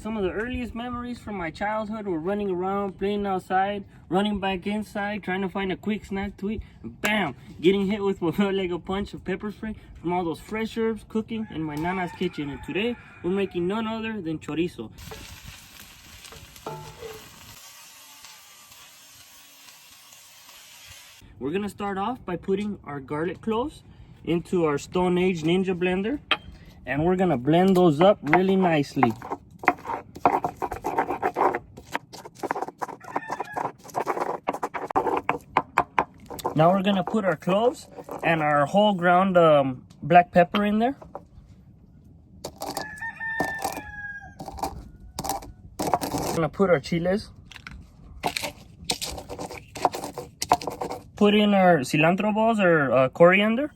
some of the earliest memories from my childhood were running around, playing outside, running back inside, trying to find a quick snack to eat, and bam, getting hit with what felt like a punch of pepper spray from all those fresh herbs cooking in my nana's kitchen. And today, we're making none other than chorizo. We're gonna start off by putting our garlic cloves into our Stone Age Ninja blender, and we're gonna blend those up really nicely. Now we're gonna put our cloves and our whole ground black pepper in there. We're gonna put our chiles. Put in our cilantro balls or coriander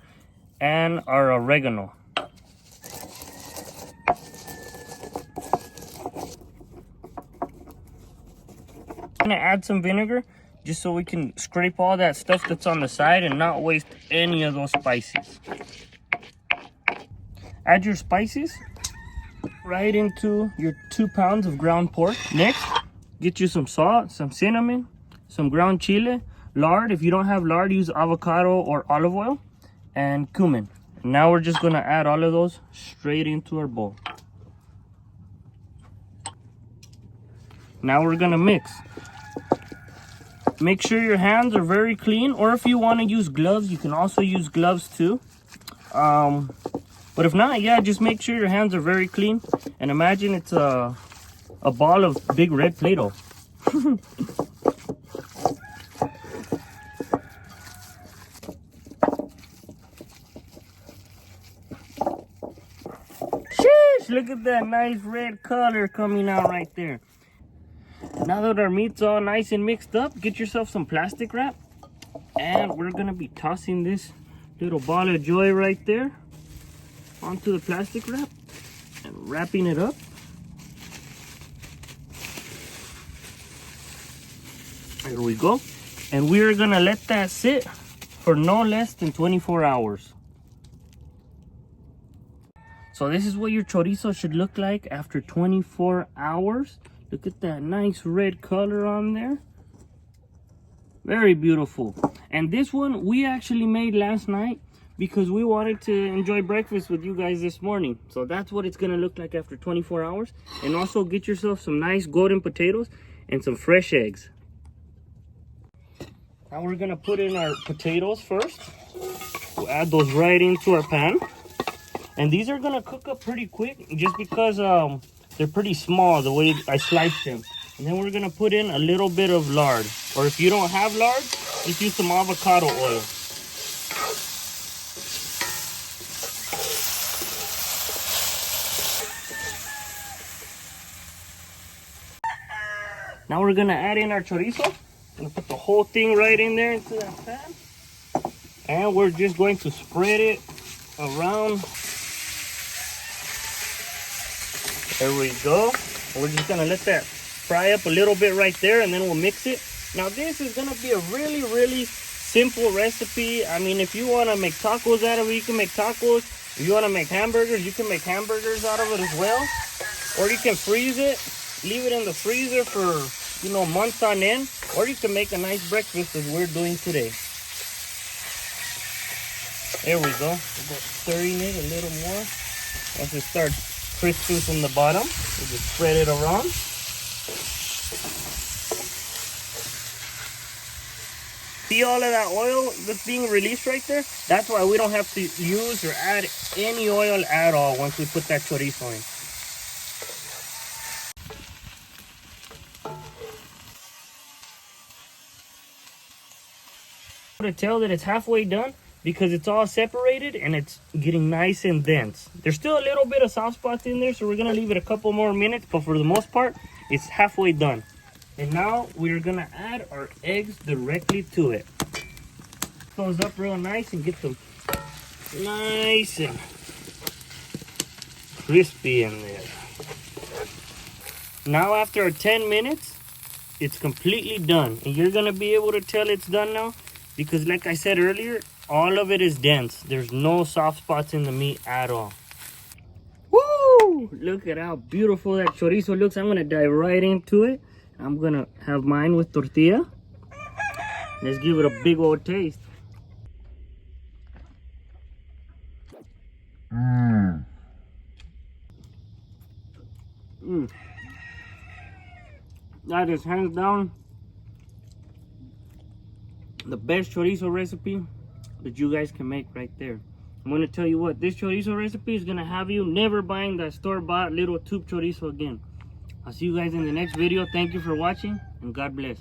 and our oregano. I'm gonna add some vinegar just so we can scrape all that stuff that's on the side and not waste any of those spices. Add your spices right into your 2 pounds of ground pork. Next, get you some salt, some cinnamon, some ground chile, lard. If you don't have lard, use avocado or olive oil, and cumin. Now we're just gonna add all of those straight into our bowl. Now we're gonna mix. Make sure your hands are very clean, or if you want to use gloves, you can also use gloves too. But if not, yeah, just make sure your hands are very clean. And imagine it's a ball of big red Play-Doh. Sheesh, look at that nice red color coming out right there. Now that our meat's all nice and mixed up, get yourself some plastic wrap, and we're gonna be tossing this little ball of joy right there onto the plastic wrap and wrapping it up. There we go. And we're gonna let that sit for no less than 24 hours. So this is what your chorizo should look like after 24 hours. Look at that nice red color on there. Very beautiful. And this one we actually made last night because we wanted to enjoy breakfast with you guys this morning. So that's what it's gonna look like after 24 hours. And also get yourself some nice golden potatoes and some fresh eggs. Now we're gonna put in our potatoes first. We'll add those right into our pan. And these are gonna cook up pretty quick just because they're pretty small the way I sliced them. And then we're gonna put in a little bit of lard. Or if you don't have lard, just use some avocado oil. Now we're gonna add in our chorizo. Gonna put the whole thing right in there into that pan. And we're just going to spread it around. There we go. We're just gonna let that fry up a little bit right there, and then we'll mix it. Now this is gonna be a really simple recipe. I mean, if you wanna make tacos out of it, you can make tacos. If you wanna make hamburgers, you can make hamburgers out of it as well. Or you can freeze it, leave it in the freezer for, you know, months on end. Or you can make a nice breakfast as we're doing today. There we go. We'll go stirring it a little more. Once it starts crispy from the bottom, we just spread it around. See all of that oil that's being released right there? That's why we don't have to use or add any oil at all once we put that chorizo in. To tell that it's halfway done because it's all separated and it's getting nice and dense. There's still a little bit of soft spots in there, so we're gonna leave it a couple more minutes, but for the most part, it's halfway done. And now we're gonna add our eggs directly to it. Those up real nice and get them nice and crispy in there. Now after 10 minutes, it's completely done. And you're gonna be able to tell it's done now because like I said earlier, all of it is dense. There's no soft spots in the meat at all. Woo! Woo! Look at how beautiful that chorizo looks. I'm gonna dive right into it. I'm gonna have mine with tortilla. Let's give it a big old taste. That is hands down the best chorizo recipe that you guys can make right there. I'm gonna tell you what, this chorizo recipe is gonna have you never buying that store-bought little tube chorizo again. I'll see you guys in the next video. Thank you for watching, and God bless.